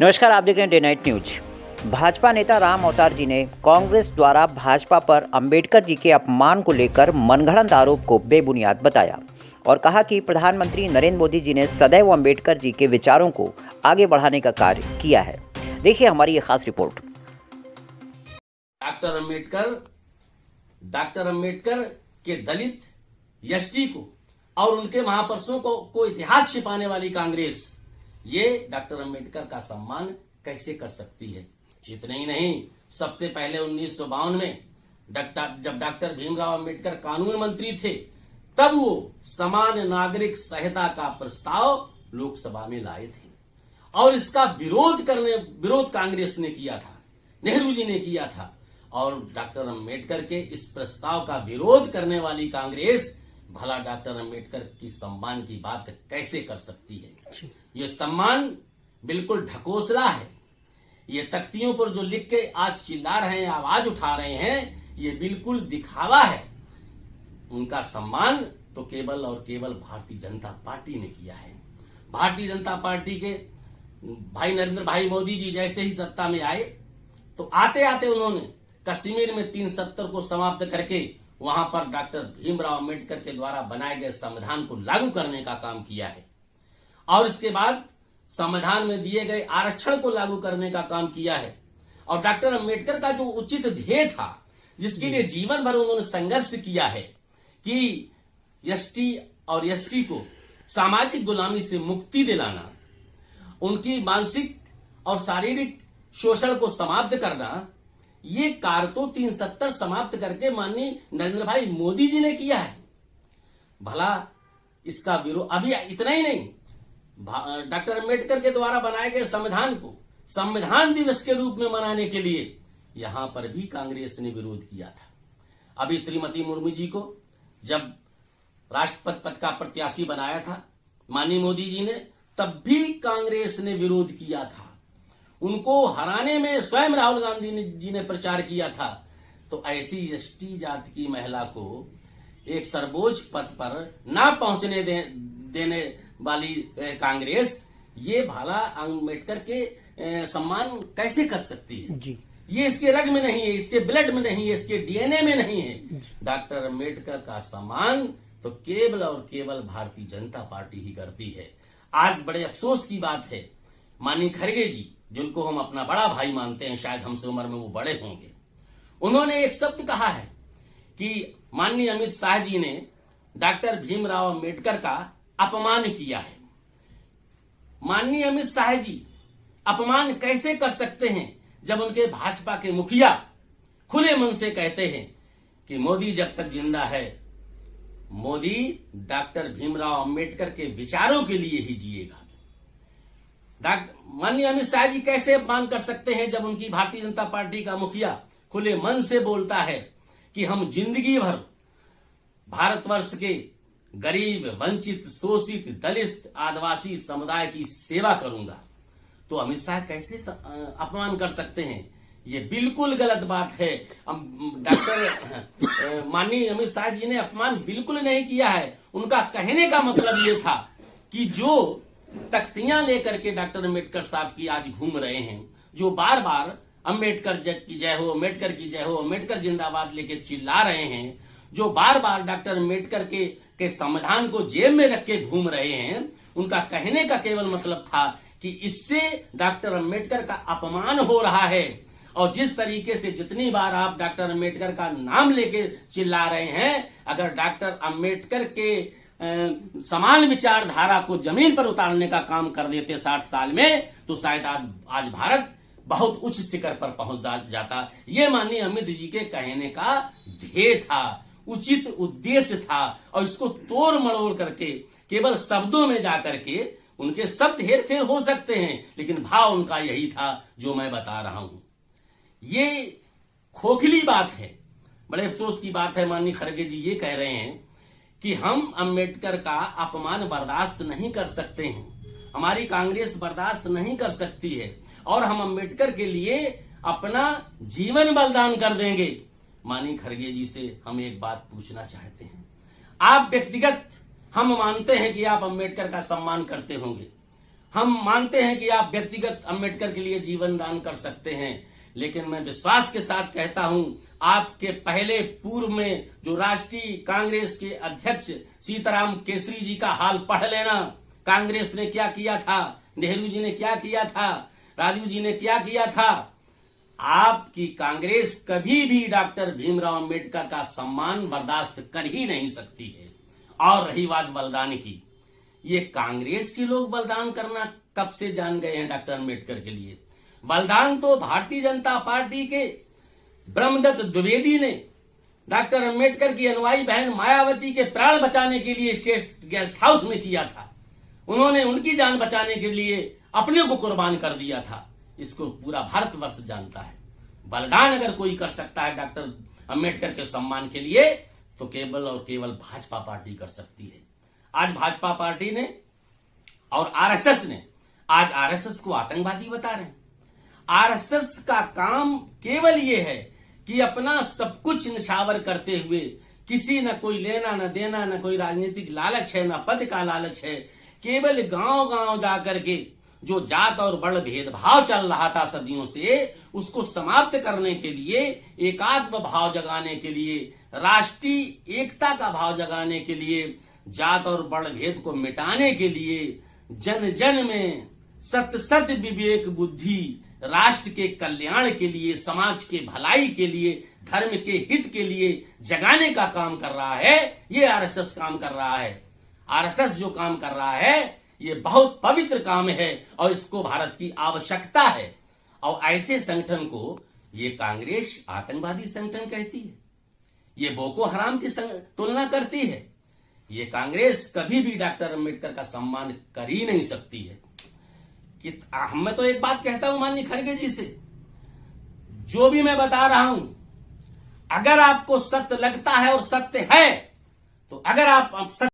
नमस्कार, आप देख रहे हैं डे नाइट न्यूज। भाजपा नेता राम अवतार जी ने कांग्रेस द्वारा भाजपा पर अंबेडकर जी के अपमान को लेकर मनगढ़ंत आरोप को बेबुनियाद बताया और कहा कि प्रधानमंत्री नरेंद्र मोदी जी ने सदैव अंबेडकर जी के विचारों को आगे बढ़ाने का कार्य किया है। देखिए हमारी ये खास रिपोर्ट। डॉक्टर अंबेडकर के दलित एसटी को और उनके महापुरुषों को इतिहास छिपाने वाली कांग्रेस ये डॉक्टर अंबेडकर का सम्मान कैसे कर सकती है। इतना ही नहीं, सबसे पहले 1952 में जब डॉक्टर भीमराव अंबेडकर कानून मंत्री थे तब वो समान नागरिक संहिता का प्रस्ताव लोकसभा में लाए थे और इसका विरोध कांग्रेस ने किया था, नेहरू जी ने किया था। और डॉक्टर अंबेडकर के इस प्रस्ताव का विरोध करने वाली कांग्रेस भला डॉक्टर अंबेडकर की सम्मान की बात कैसे कर सकती है। ये सम्मान बिल्कुल ढकोसला है। ये तख्तियों पर जो लिख के आज चिल्ला रहे हैं, आवाज उठा रहे हैं, ये बिल्कुल दिखावा है। उनका सम्मान तो केवल और केवल भारतीय जनता पार्टी ने किया है। भारतीय जनता पार्टी के भाई नरेंद्र भाई मोदी जी जैसे ही सत्ता में आए तो आते आते उन्होंने कश्मीर में 370 को समाप्त करके वहां पर डॉक्टर भीमराव अंबेडकर के द्वारा बनाए गए संविधान को लागू करने का काम किया है और इसके बाद संविधान में दिए गए आरक्षण को लागू करने का काम किया है। और डॉक्टर अंबेडकर का जो उचित ध्येय था, जिसके लिए जीवन भर उन्होंने संघर्ष किया है कि एसटी और एससी को सामाजिक गुलामी से मुक्ति दिलाना, उनकी मानसिक और शारीरिक शोषण को समाप्त करना, ये कार्य तो 370 समाप्त करके माननीय नरेंद्र भाई मोदी जी ने किया है। भला इसका विरोध अभी इतना ही नहीं, डॉक्टर अंबेडकर के द्वारा बनाए गए संविधान को संविधान दिवस के रूप में मनाने के लिए यहां पर भी कांग्रेस ने विरोध किया था। अभी श्रीमती मुर्मू जी को जब राष्ट्रपति पद का प्रत्याशी बनाया था माननीय मोदी जी ने, तब भी कांग्रेस ने विरोध किया था। उनको हराने में स्वयं राहुल गांधी जी ने प्रचार किया था। तो ऐसी एसटी जाति की महिला को एक सर्वोच्च पद पर ना पहुंचने देने वाली कांग्रेस ये भला अंबेडकर के सम्मान कैसे कर सकती है जी। ये इसके रग में नहीं है, इसके ब्लड में नहीं है, इसके डीएनए में नहीं है। डॉक्टर अंबेडकर का सम्मान तो केवल और केवल भारतीय जनता पार्टी ही करती है। आज बड़े अफसोस की बात है, माननीय खड़गे जी जिनको हम अपना बड़ा भाई मानते हैं, शायद हमसे उम्र में वो बड़े होंगे, उन्होंने एक शब्द कहा है कि माननीय अमित शाह जी ने डॉक्टर भीमराव अंबेडकर का अपमान किया है। माननीय अमित शाह जी अपमान कैसे कर सकते हैं जब उनके भाजपा के मुखिया खुले मन से कहते हैं कि मोदी जब तक जिंदा है, मोदी डॉक्टर भीमराव अंबेडकर के विचारों के लिए ही जिएगा। माननीय अमित शाह जी कैसे अपमान कर सकते हैं जब उनकी भारतीय जनता पार्टी का मुखिया खुले मन से बोलता है कि हम जिंदगी भर भारतवर्ष के गरीब, वंचित, शोषित, दलित, आदिवासी समुदाय की सेवा करूंगा। तो अमित शाह कैसे अपमान कर सकते हैं? ये बिल्कुल गलत बात है। डॉक्टर माननीय अमित शाह जी ने अपमान बिल्कुल नहीं किया है। उनका कहने का मतलब ये था कि जो तख्तियां लेकर के डॉक्टर अंबेडकर साहब की आज घूम रहे हैं, जो बार बार अंबेडकर की जय हो, अम्बेडकर की जय हो, अम्बेडकर जिंदाबाद लेके चिल्ला रहे हैं, जो बार बार डॉक्टर अंबेडकर के संविधान को जेब में रख के घूम रहे हैं, उनका कहने का केवल मतलब था कि इससे डॉक्टर अंबेडकर का अपमान हो रहा है। और जिस तरीके से जितनी बार आप डॉक्टर अंबेडकर का नाम लेके चिल्ला रहे हैं, अगर डॉक्टर अंबेडकर के समान विचारधारा को जमीन पर उतारने का काम कर देते 60 साल में, तो शायद आज भारत बहुत उच्च शिखर पर पहुंच जाता। ये माननीय अमित जी के कहने का ध्येय था, उचित उद्देश्य था। और इसको तोड़ मड़ोड़ करके केवल शब्दों में जाकर के उनके शब्द हेर फेर हो सकते हैं, लेकिन भाव उनका यही था जो मैं बता रहा हूं। ये खोखली बात है, बड़े अफसोस की बात है। माननीय खड़गे जी ये कह रहे हैं कि हम अंबेडकर का अपमान बर्दाश्त नहीं कर सकते हैं, हमारी कांग्रेस बर्दाश्त नहीं कर सकती है और हम अंबेडकर के लिए अपना जीवन बलिदान कर देंगे। माननीय खड़गे जी से हम एक बात पूछना चाहते हैं। आप व्यक्तिगत हम मानते हैं कि आप अंबेडकर का सम्मान करते होंगे, हम मानते हैं कि आप व्यक्तिगत अंबेडकर के लिए जीवन दान कर सकते हैं, लेकिन मैं विश्वास के साथ कहता हूं, आपके पहले पूर्व में जो राष्ट्रीय कांग्रेस के अध्यक्ष सीताराम केसरी जी का हाल पढ़ लेना। कांग्रेस ने क्या किया था, नेहरू जी ने क्या किया था, राजीव जी ने क्या किया था। आपकी कांग्रेस कभी भी डॉक्टर भीमराव अंबेडकर का सम्मान बर्दाश्त कर ही नहीं सकती है। और रही बात बलिदान की, ये कांग्रेस के लोग बलिदान करना कब से जान गए हैं डॉक्टर अंबेडकर के लिए। बलिदान तो भारतीय जनता पार्टी के ब्रह्मदत्त द्विवेदी ने डॉक्टर अंबेडकर की अनुयायी बहन मायावती के प्राण बचाने के लिए स्टेट गेस्ट हाउस में किया था। उन्होंने उनकी जान बचाने के लिए अपने को कुर्बान कर दिया था। इसको पूरा भारतवर्ष जानता है। बलिदान अगर कोई कर सकता है डॉक्टर अंबेडकर के सम्मान के लिए, तो केवल और केवल भाजपा पार्टी कर सकती है। आज भाजपा पार्टी ने और आरएसएस ने, आज आरएसएस को आतंकवादी बता रहे हैं। आरएसएस का काम केवल ये है कि अपना सब कुछ निछावर करते हुए, किसी न कोई लेना न देना, न कोई राजनीतिक लालच है, न पद का लालच है, केवल गांव गांव जाकर के जो जात और बड़ भेदभाव चल रहा था सदियों से, उसको समाप्त करने के लिए, एकात्म भाव जगाने के लिए, राष्ट्रीय एकता का भाव जगाने के लिए, जात और बड़ भेद को मिटाने के लिए, जन जन में सत्य सत्य विवेक बुद्धि, राष्ट्र के कल्याण के लिए, समाज के भलाई के लिए, धर्म के हित के लिए जगाने का काम कर रहा है। ये आरएसएस काम कर रहा है। आरएसएस जो काम कर रहा है ये बहुत पवित्र काम है और इसको भारत की आवश्यकता है। और ऐसे संगठन को ये कांग्रेस आतंकवादी संगठन कहती है, ये बोको हराम की तुलना करती है। ये कांग्रेस कभी भी डॉक्टर अंबेडकर का सम्मान कर ही नहीं सकती है। कि मैं तो एक बात कहता हूं माननीय खड़गे जी से, जो भी मैं बता रहा हूं, अगर आपको सत्य लगता है और सत्य है, तो अगर आप